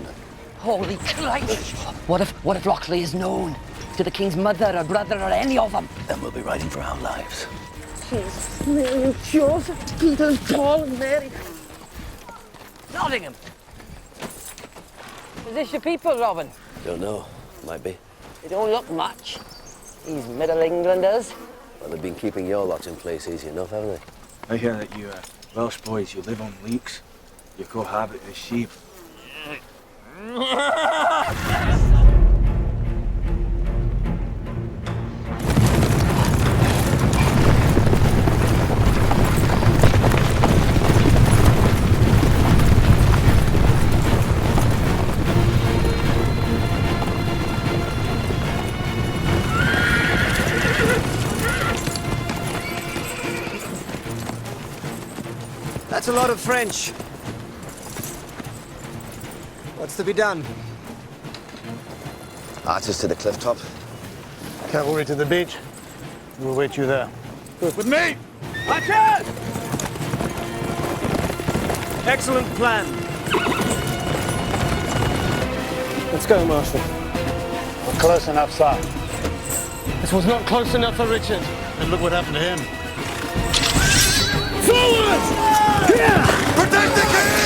on. Holy Christ! What if Locksley is known to the king's mother or brother or any of them? Then we'll be riding for our lives. Jesus, Mary, Joseph, Peter, Paul, and Mary. Nottingham. Is this your people, Robin? Don't know. Might be. They don't look much. These Middle Englanders. Well, they've been keeping your lot in place easy enough, haven't they? I hear that you Welsh boys, you live on leeks. You cohabit with sheep. That's a lot of French. What's to be done? Archers to the cliff top. Cavalry to the beach. We'll wait you there. With me! Archers! Excellent plan. Let's go, Marshal. We're close enough, sir. This was not close enough for Richard. And look what happened to him. Forward! Here! Protect the king!